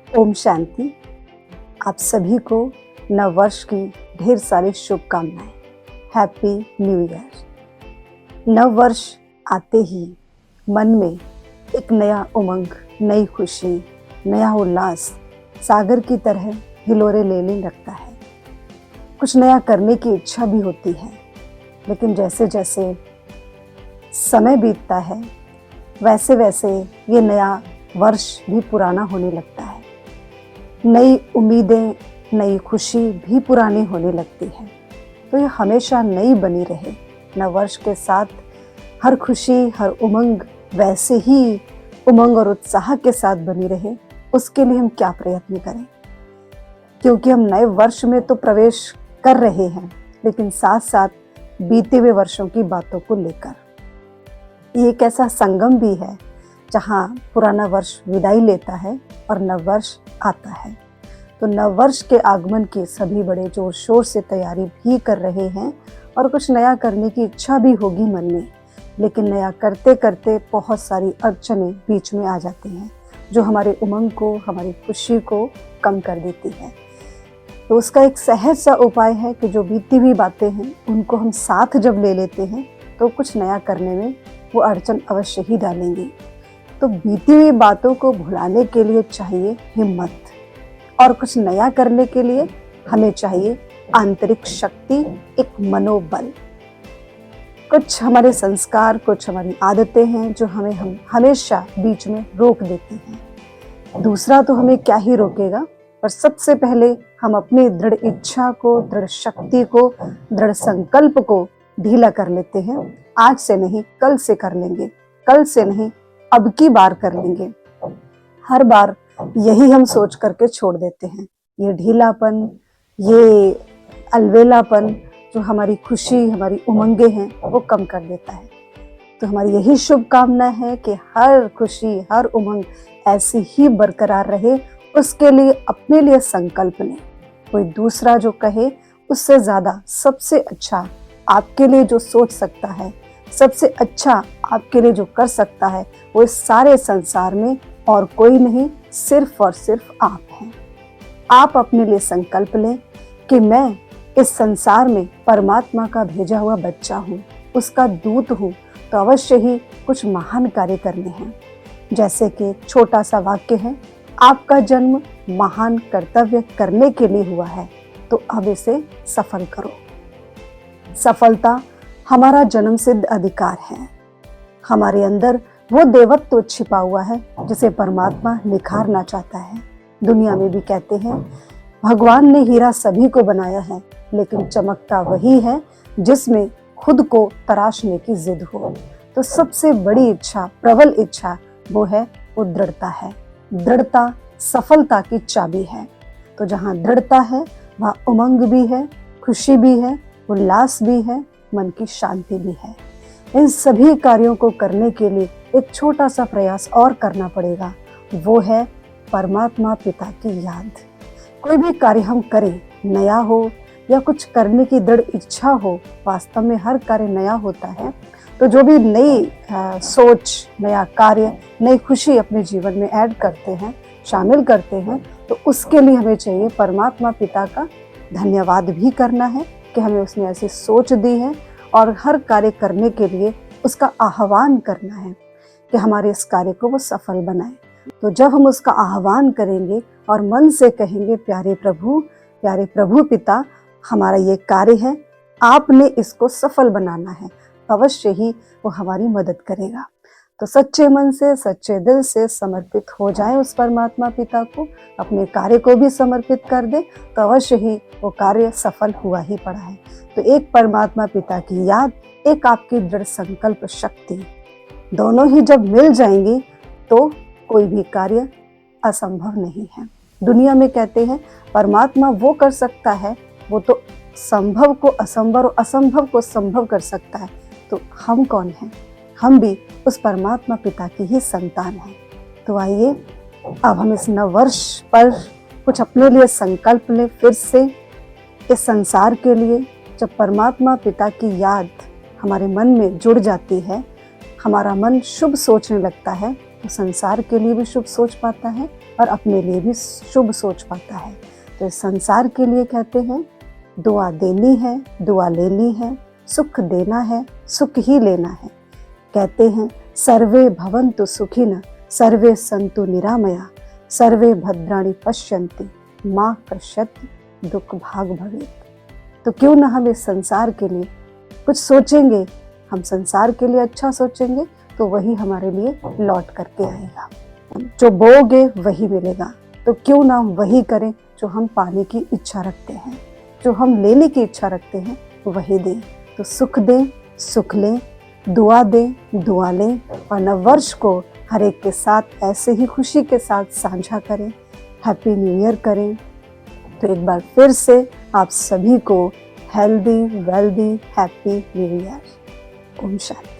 ओम शांति। आप सभी को नव वर्ष की ढेर सारी शुभकामनाएं। Happy new year. नव वर्ष आते ही मन में एक नया उमंग, नई खुशी, नया उल्लास सागर की तरह हिलोरे लेने लगता है। कुछ नया करने की इच्छा भी होती है, लेकिन जैसे जैसे समय बीतता है वैसे वैसे ये नया वर्ष भी पुराना होने लगता है। नई उम्मीदें, नई खुशी भी पुरानी होने लगती है। तो ये हमेशा नई बनी रहे। नव वर्ष के साथ हर खुशी, हर उमंग वैसे ही उमंग और उत्साह के साथ बनी रहे, उसके लिए हम क्या प्रयत्न करें? क्योंकि हम नए वर्ष में तो प्रवेश कर रहे हैं, लेकिन साथ साथ बीते हुए वर्षों की बातों को लेकर ये एक ऐसा संगम भी है जहाँ पुराना वर्ष विदाई लेता है और नव वर्ष आता है। तो नव वर्ष के आगमन की सभी बड़े जोर शोर से तैयारी भी कर रहे हैं और कुछ नया करने की इच्छा भी होगी मन में, लेकिन नया करते करते बहुत सारी अड़चनें बीच में आ जाती हैं जो हमारे उमंग को, हमारी खुशी को कम कर देती है। तो उसका एक सहज सा उपाय है कि जो बीती हुई बातें हैं उनको हम साथ जब ले लेते हैं तो कुछ नया करने में वो अड़चन अवश्य ही डालेंगी। तो बीती हुई बातों को भुलाने के लिए चाहिए हिम्मत, और कुछ नया करने के लिए हमें चाहिए आंतरिक शक्ति, एक मनोबल। कुछ हमारे संस्कार, कुछ हमारी आदतें हैं जो हम हमेशा बीच में रोक देती हैं। दूसरा तो हमें क्या ही रोकेगा, पर सबसे पहले हम अपनी दृढ़ इच्छा को, दृढ़ शक्ति को, दृढ़ संकल्प को ढीला कर लेते हैं। आज से नहीं, कल से कर लेंगे, कल से नहीं, अब की बार कर लेंगे। हर बार यही हम सोच करके छोड़ देते हैं। ये ढीलापन, ये अलवेलापन जो हमारी खुशी, हमारी उमंगे हैं, वो कम कर देता है। तो हमारी यही शुभकामना है कि हर खुशी, हर उमंग ऐसी ही बरकरार रहे। उसके लिए अपने लिए संकल्प लें। कोई दूसरा जो कहे उससे ज़्यादा सबसे अच्छा आपके लिए जो सोच सकता है, सबसे अच्छा आपके लिए जो कर सकता है, वो इस सारे संसार में और कोई नहीं, सिर्फ और सिर्फ आप हैं। आप अपने लिए संकल्प लें कि मैं इस संसार में परमात्मा का भेजा हुआ बच्चा हूँ, उसका दूत हूँ, तो अवश्य ही कुछ महान कार्य करने हैं। जैसे कि छोटा सा वाक्य है, आपका जन्म महान कर्तव्य करने के लिए हुआ है, तो अब इसे सफल करो। सफलता हमारा जन्म सिद्ध अधिकार है। हमारे अंदर वो देवत्व छिपा हुआ है जिसे परमात्मा निखारना चाहता है। दुनिया में भी कहते हैं भगवान ने हीरा सभी को बनाया है, लेकिन चमकता वही है जिसमें खुद को तराशने की जिद हो। तो सबसे बड़ी इच्छा, प्रबल इच्छा वो है, वो दृढ़ता है। दृढ़ता सफलता की चाबी है। तो जहाँ दृढ़ता है वहाँ उमंग भी है, खुशी भी है, उल्लास भी है, मन की शांति भी है। इन सभी कार्यों को करने के लिए एक छोटा सा प्रयास और करना पड़ेगा, वो है परमात्मा पिता की याद। कोई भी कार्य हम करें, नया हो या कुछ करने की दृढ़ इच्छा हो, वास्तव में हर कार्य नया होता है। तो जो भी नई सोच, नया कार्य, नई खुशी अपने जीवन में ऐड करते हैं, शामिल करते हैं, तो उसके लिए हमें चाहिए परमात्मा पिता का धन्यवाद भी करना है कि हमें उसने ऐसी सोच दी है, और हर कार्य करने के लिए उसका आह्वान करना है कि हमारे इस कार्य को वो सफल बनाए। तो जब हम उसका आह्वान करेंगे और मन से कहेंगे प्यारे प्रभु पिता, हमारा ये कार्य है, आपने इसको सफल बनाना है, अवश्य ही वो हमारी मदद करेगा। तो सच्चे मन से, सच्चे दिल से समर्पित हो जाए उस परमात्मा पिता को, अपने कार्य को भी समर्पित कर दे, तो अवश्य ही वो कार्य सफल हुआ ही पड़ा है। तो एक परमात्मा पिता की याद, एक आपकी दृढ़ संकल्प शक्ति, दोनों ही जब मिल जाएंगी तो कोई भी कार्य असंभव नहीं है। दुनिया में कहते हैं परमात्मा वो कर सकता है, वो तो संभव को असंभव और असंभव को संभव कर सकता है। तो हम कौन हैं? हम भी उस परमात्मा पिता की ही संतान हैं। तो आइए अब हम इस नव वर्ष पर कुछ अपने लिए संकल्प लें। फिर से इस संसार के लिए जब परमात्मा पिता की याद हमारे मन में जुड़ जाती है, हमारा मन शुभ सोचने लगता है, तो संसार के लिए भी शुभ सोच पाता है और अपने लिए भी शुभ सोच पाता है। तो इस संसार के लिए कहते हैं दुआ देनी है, दुआ लेनी है, सुख देना है, सुख ही लेना है। कहते हैं सर्वे भवन्तु सुखिनः, सर्वे सन्तु निरामया, सर्वे भद्राणि पश्यन्ति, माँ कश्चित् दुख भाग भवेत्। तो क्यों ना हम इस संसार के लिए कुछ सोचेंगे, हम संसार के लिए अच्छा सोचेंगे तो वही हमारे लिए लौट करके आएगा। जो बोओगे वही मिलेगा, तो क्यों ना हम वही करें जो हम पाने की इच्छा रखते हैं, जो हम लेने की इच्छा रखते हैं वही दें। तो सुख दें, सुख लें, दुआ दें, दुआ लें, और नववर्ष को हर एक के साथ ऐसे ही खुशी के साथ साझा करें, हैप्पी न्यू ईयर करें। तो एक बार फिर से आप सभी को healthy wealthy happy new year. Om शांति।